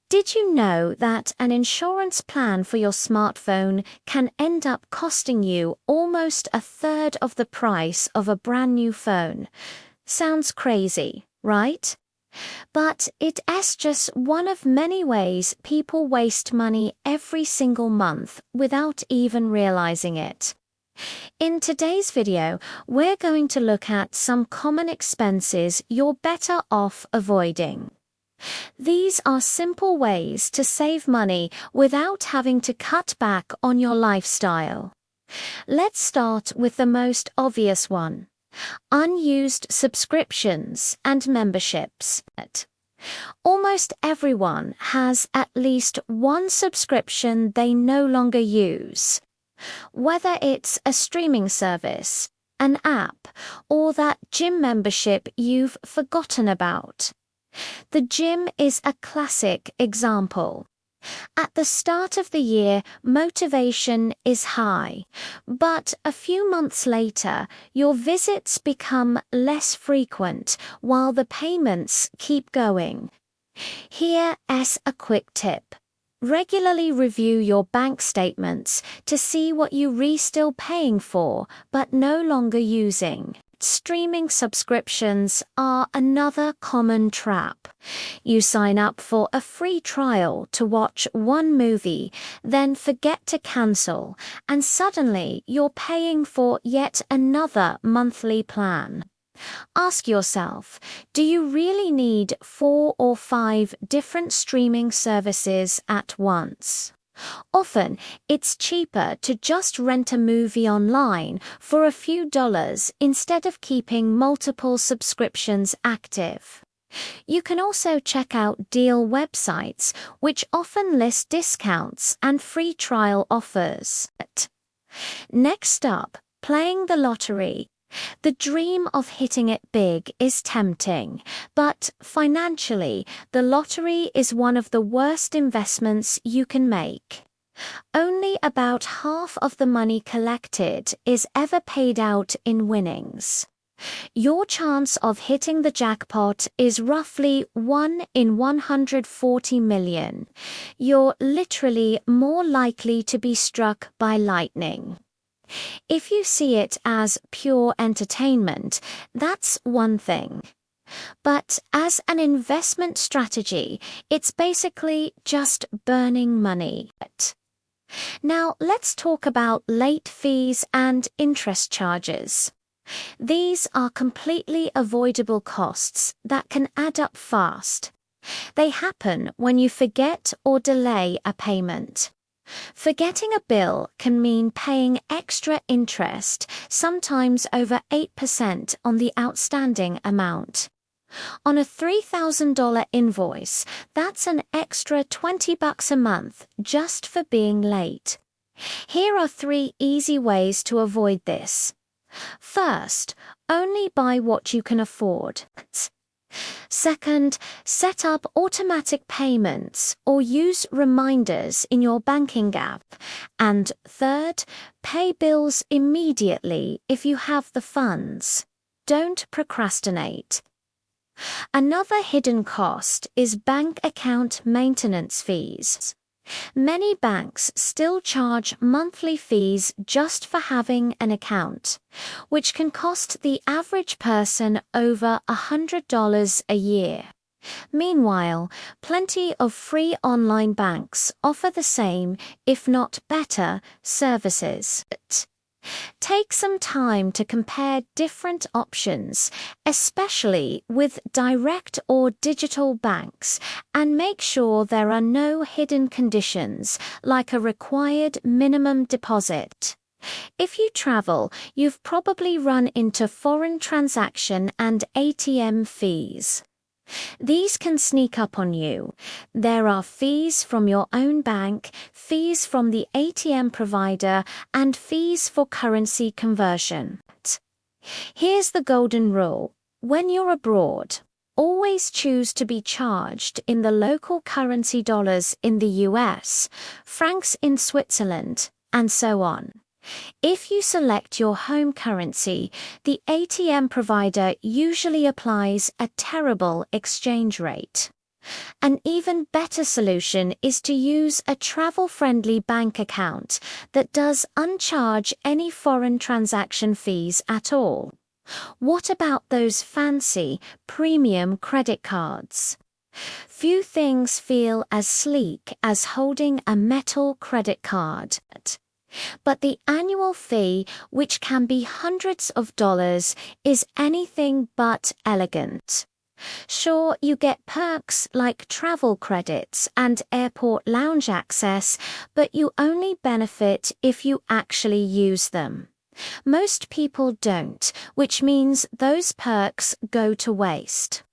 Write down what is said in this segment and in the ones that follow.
Did you know that an insurance plan for your smartphone can end up costing you almost a third of the price of a brand new phone? Sounds crazy, right? But it's just one of many ways people waste money every single month without even realizing it. In today's video, we're going to look at some common expenses you're better off avoiding. These are simple ways to save money without having to cut back on your lifestyle. Let's start with the most obvious one: unused subscriptions and memberships. Almost everyone has at least one subscription they no longer use. Whether it's a streaming service, an app, or that gym membership you've forgotten about. The gym is a classic example. At the start of the year, motivation is high, but a few months later, your visits become less frequent while the payments keep going. Here's a quick tip. Regularly review your bank statements to see what you're still paying for but no longer using. Streaming subscriptions are another common trap. You sign up for a free trial to watch one movie, then forget to cancel, and suddenly you're paying for yet another monthly plan. Ask yourself, do you really need 4 or 5 different streaming services at once? Often, it's cheaper to just rent a movie online for a few dollars instead of keeping multiple subscriptions active. You can also check out deal websites, which often list discounts and free trial offers. Next up, playing the lottery. The dream of hitting it big is tempting, but financially, the lottery is one of the worst investments you can make. Only about half of the money collected is ever paid out in winnings. Your chance of hitting the jackpot is roughly 1 in 140 million. You're literally more likely to be struck by lightning. If you see it as pure entertainment, that's one thing. But as an investment strategy, it's basically just burning money. Now let's talk about late fees and interest charges. These are completely avoidable costs that can add up fast. They happen when you forget or delay a payment. Forgetting a bill can mean paying extra interest, sometimes over 8% on the outstanding amount. On a $3,000 invoice, that's an extra $20 a month just for being late. Here are 3 easy ways to avoid this. First, only buy what you can afford. Second, set up automatic payments or use reminders in your banking app. And third, pay bills immediately if you have the funds. Don't procrastinate. Another hidden cost is bank account maintenance fees. Many banks still charge monthly fees just for having an account, which can cost the average person over $100 a year. Meanwhile, plenty of free online banks offer the same, if not better, services. Take some time to compare different options, especially with direct or digital banks, and make sure there are no hidden conditions, like a required minimum deposit. If you travel, you've probably run into foreign transaction and ATM fees. These can sneak up on you. There are fees from your own bank, fees from the ATM provider, and fees for currency conversion. Here's the golden rule. When you're abroad, always choose to be charged in the local currency: dollars in the US, francs in Switzerland, and so on. If you select your home currency, the ATM provider usually applies a terrible exchange rate. An even better solution is to use a travel-friendly bank account that does uncharge any foreign transaction fees at all. What about those fancy, premium credit cards? Few things feel as sleek as holding a metal credit card. But the annual fee, which can be hundreds of dollars, is anything but elegant. Sure, you get perks like travel credits and airport lounge access, but you only benefit if you actually use them. Most people don't, which means those perks go to waste.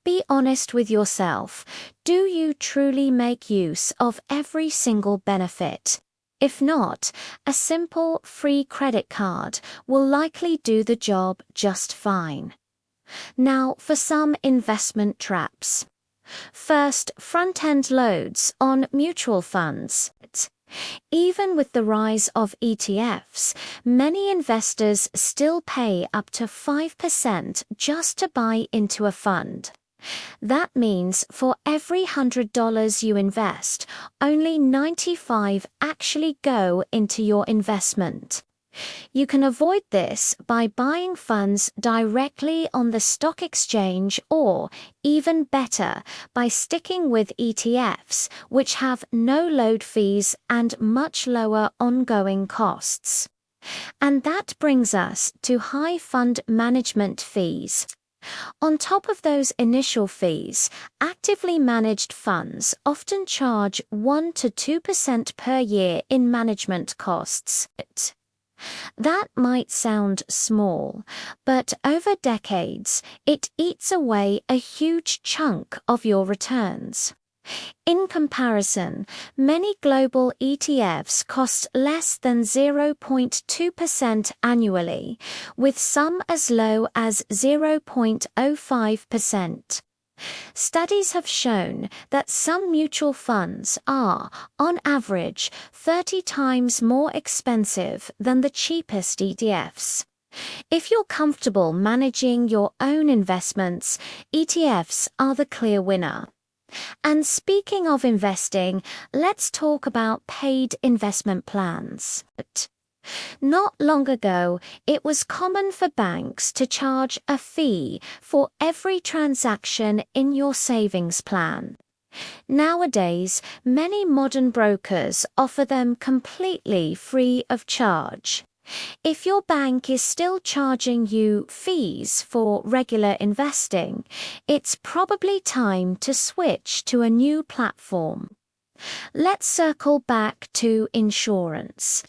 Be honest with yourself. Do you truly make use of every single benefit? If not, a simple free credit card will likely do the job just fine. Now for some investment traps. First, front-end loads on mutual funds. Even with the rise of ETFs, many investors still pay up to 5% just to buy into a fund. That means for every $100 you invest, only 95 actually go into your investment. You can avoid this by buying funds directly on the stock exchange or, even better, by sticking with ETFs, which have no load fees and much lower ongoing costs. And that brings us to high fund management fees. On top of those initial fees, actively managed funds often charge 1 to 2% per year in management costs. That might sound small, but over decades, it eats away a huge chunk of your returns. In comparison, many global ETFs cost less than 0.2% annually, with some as low as 0.05%. Studies have shown that some mutual funds are, on average, 30 times more expensive than the cheapest ETFs. If you're comfortable managing your own investments, ETFs are the clear winner. And speaking of investing, let's talk about paid investment plans. Not long ago, it was common for banks to charge a fee for every transaction in your savings plan. Nowadays, many modern brokers offer them completely free of charge. If your bank is still charging you fees for regular investing, it's probably time to switch to a new platform. Let's circle back to insurance.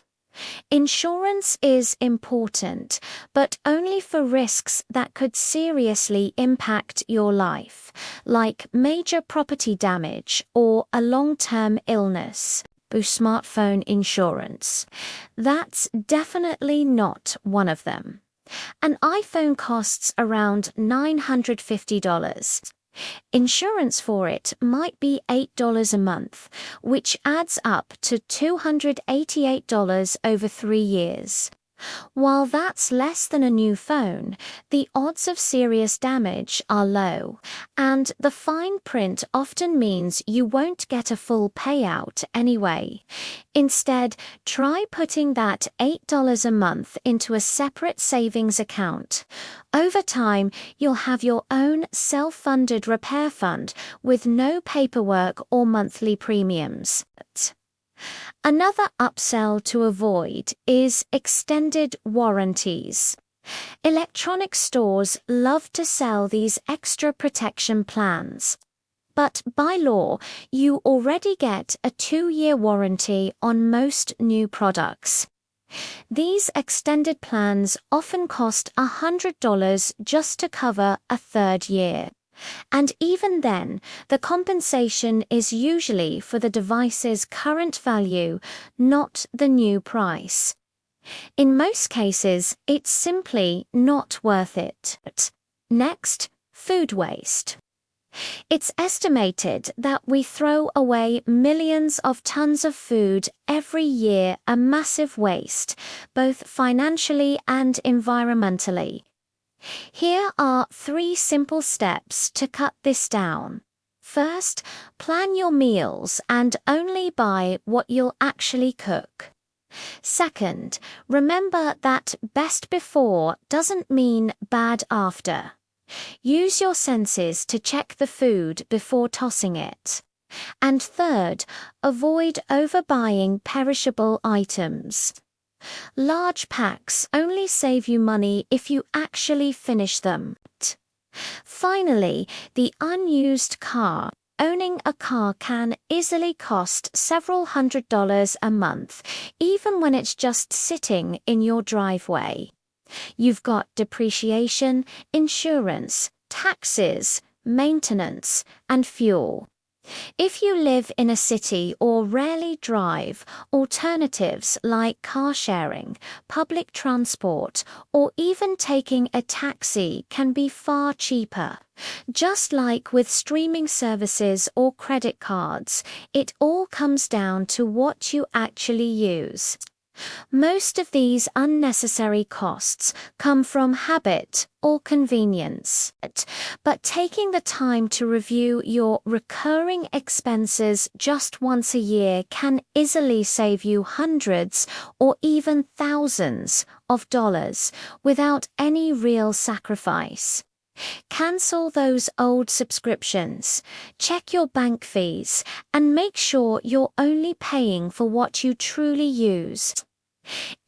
Insurance is important, but only for risks that could seriously impact your life, like major property damage or a long-term illness. Smartphone insurance. That's definitely not one of them. An iPhone costs around $950. Insurance for it might be $8 a month, which adds up to $288 over 3 years. While that's less than a new phone, the odds of serious damage are low, and the fine print often means you won't get a full payout anyway. Instead, try putting that $8 a month into a separate savings account. Over time, you'll have your own self-funded repair fund with no paperwork or monthly premiums. Another upsell to avoid is extended warranties. Electronic stores love to sell these extra protection plans. But by law, you already get a 2-year warranty on most new products. These extended plans often cost $100 just to cover a 3rd year. And even then, the compensation is usually for the device's current value, not the new price. In most cases, it's simply not worth it. Next, food waste. It's estimated that we throw away millions of tons of food every year, a massive waste, both financially and environmentally. Here are 3 simple steps to cut this down. First, plan your meals and only buy what you'll actually cook. Second, remember that best before doesn't mean bad after. Use your senses to check the food before tossing it. And third, avoid overbuying perishable items. Large packs only save you money if you actually finish them. Finally, the unused car. Owning a car can easily cost several $100s a month, even when it's just sitting in your driveway. You've got depreciation, insurance, taxes, maintenance, and fuel. If you live in a city or rarely drive, alternatives like car sharing, public transport, or even taking a taxi can be far cheaper. Just like with streaming services or credit cards, it all comes down to what you actually use. Most of these unnecessary costs come from habit or convenience, but taking the time to review your recurring expenses just once a year can easily save you hundreds or even thousands of dollars without any real sacrifice. Cancel those old subscriptions, check your bank fees, and make sure you're only paying for what you truly use.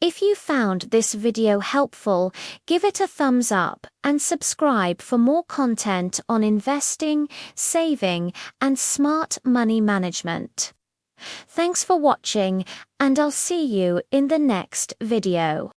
If you found this video helpful, give it a thumbs up and subscribe for more content on investing, saving, and smart money management. Thanks for watching, and I'll see you in the next video.